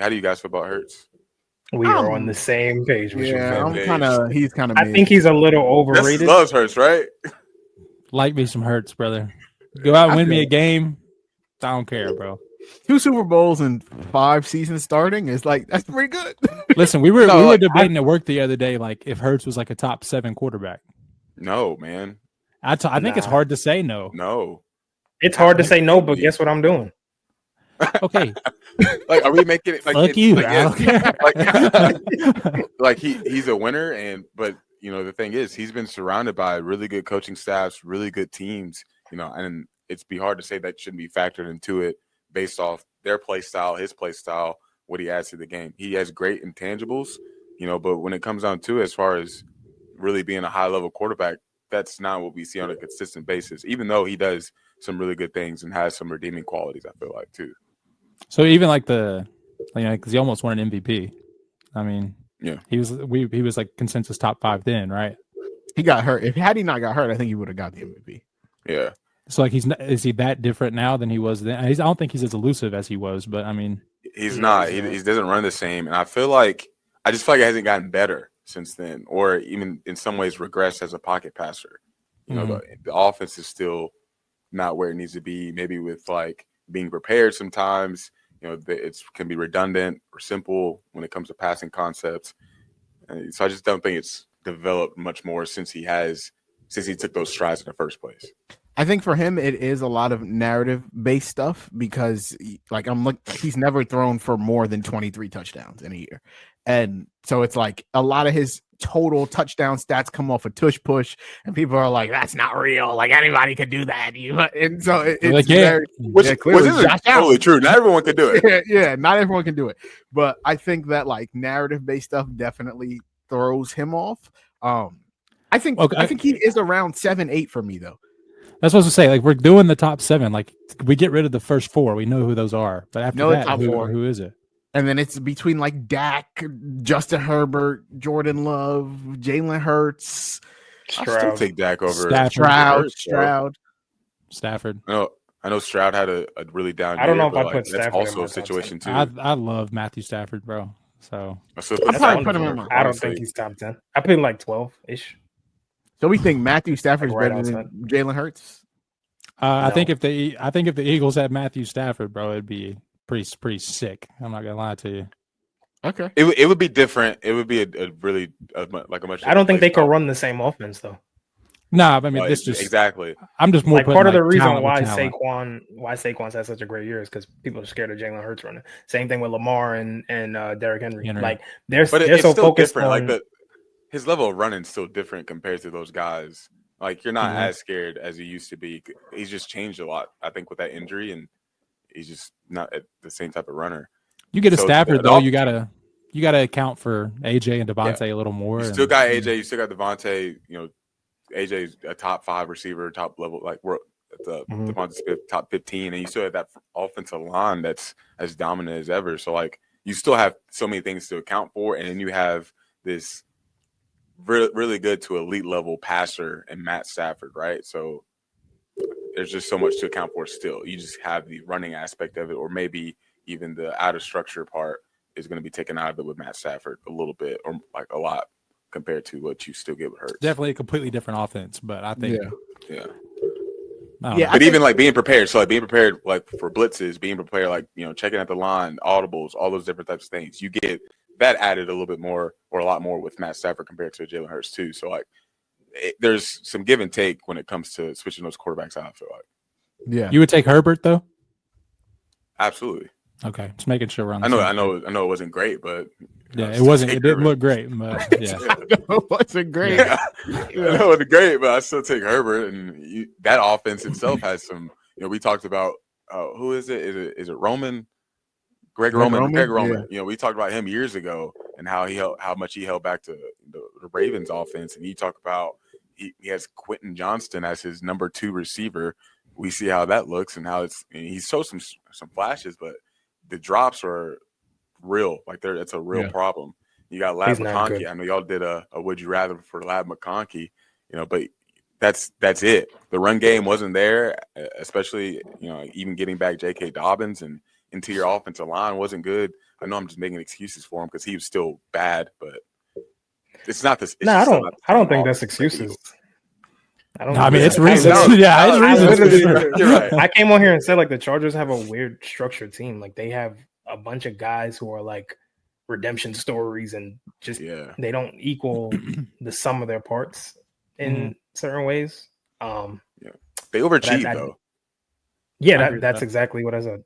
How do you guys feel about Hurts? We are on the same page with you. Yeah, Man. he's kind of. I think he's a little overrated. Justice loves Hurts, right? Like me some Hurts, brother. Go out and win me a game. I don't care, bro. 2 Super Bowls and 5 seasons starting is like that's pretty good. Listen, we were debating at work the other day, like if Hurts was like a top 7 quarterback. No, man. I think it's hard to say no. No, it's hard to say no, but guess what I'm doing? Okay, like, are we making it like fuck you? Like, I don't care. like he's a winner, but the thing is, he's been surrounded by really good coaching staffs, really good teams, and it's be hard to say that shouldn't be factored into it based off their play style, his play style, what he adds to the game. He has great intangibles, but when it comes down to it, as far as really being a high level quarterback, that's not what we see on a consistent basis. Even though he does some really good things and has some redeeming qualities, I feel like too. So even like because he almost won an MVP. I mean, yeah, he was like consensus top 5 then, right? He got hurt. Had he not got hurt, I think he would have got the MVP. Yeah. So like is he that different now than he was then? I don't think he's as elusive as he was, but I mean, he's not. He doesn't run the same, and I just feel like he hasn't gotten better since then, or even in some ways regressed as a pocket passer. The offense is still not where it needs to be. Maybe with like being prepared sometimes, it can be redundant or simple when it comes to passing concepts. And so I just don't think it's developed much more since he took those strides in the first place. I think for him, it is a lot of narrative-based stuff because, he's never thrown for more than 23 touchdowns in a year. And so it's like a lot of his total touchdown stats come off a tush push, and people are like, that's not real. Like, anybody could do that. And so it's which is totally true. Not everyone can do it. Yeah, not everyone can do it. But I think that, narrative-based stuff definitely throws him off. I think he is around 7-8 for me, though. That's what I was going to say. Like, we're doing the top 7. Like, we get rid of the first 4. We know who those are. But after that, who is it? And then it's between Dak, Justin Herbert, Jordan Love, Jalen Hurts. I still take Dak over Stroud. Stafford. I know Stroud had a really down year. I don't know if I put Stafford. That's also a situation too. I love Matthew Stafford, bro. So I don't think he's top 10. I put him 12-ish. So we think Matthew Stafford's better than Jalen Hurts? I think if the Eagles had Matthew Stafford, bro, it'd be pretty sick. I'm not gonna lie to you. Okay, it would be different. It would be a much. I don't think they could run the same offense though. Nah, I mean this just exactly. I'm just more part of the reason why Saquon's had such a great year is because people are scared of Jalen Hurts running. Same thing with Lamar and Derrick Henry. Like they're so focused on. His level of running is still different compared to those guys. Like you're not as scared as you used to be. He's just changed a lot, I think, with that injury, and he's just not the same type of runner. You get a Stafford though, you gotta account for AJ and Devontae a little more. You still got AJ, you still got Devontae. AJ's a top 5 receiver, top level. Like we're at the Devontae top 15, and you still have that offensive line that's as dominant as ever. So you still have so many things to account for, and then you have this really good to elite level passer and Matt Stafford, right? So there's just so much to account for still. You just have the running aspect of it, or maybe even the out of structure part is going to be taken out of it with Matt Stafford a little bit, or a lot compared to what you still get with Hurts. Definitely a completely different offense, but I think but even being prepared, so being prepared for blitzes, being prepared checking at the line, audibles, all those different types of things. You get that added a little bit more or a lot more with Matt Stafford compared to Jalen Hurts too. So there's some give and take when it comes to switching those quarterbacks out. I feel like. Yeah, you would take Herbert though. Absolutely. Okay, just making sure we're on. I know it wasn't great, but it wasn't. It didn't look great, but yeah, it wasn't great. Yeah. I know it wasn't great, but I still take Herbert, and that offense itself has some. We talked about who is it? Is it Roman? Greg Roman. Yeah. We talked about him years ago and how much he held back to the Ravens offense, and you talk about he has Quentin Johnston as his number 2 receiver. We see how that looks and how he shows some flashes, but the drops are real. It's a real problem. You got Lab McConkey. I know y'all did a would you rather for Lab McConkey, but that's it. The run game wasn't there, especially even getting back J.K. Dobbins and into your offensive line wasn't good. I know I'm just making excuses for him because he was still bad, but it's not this. No, I don't think that's excuses. I mean, it's reasons. Yeah, it's reasons. You're right. I came on here and said like the Chargers have a weird structured team. Like they have a bunch of guys who are like redemption stories and just they don't equal the sum of their parts in certain ways. They overachieve though. Yeah, that's exactly what I said.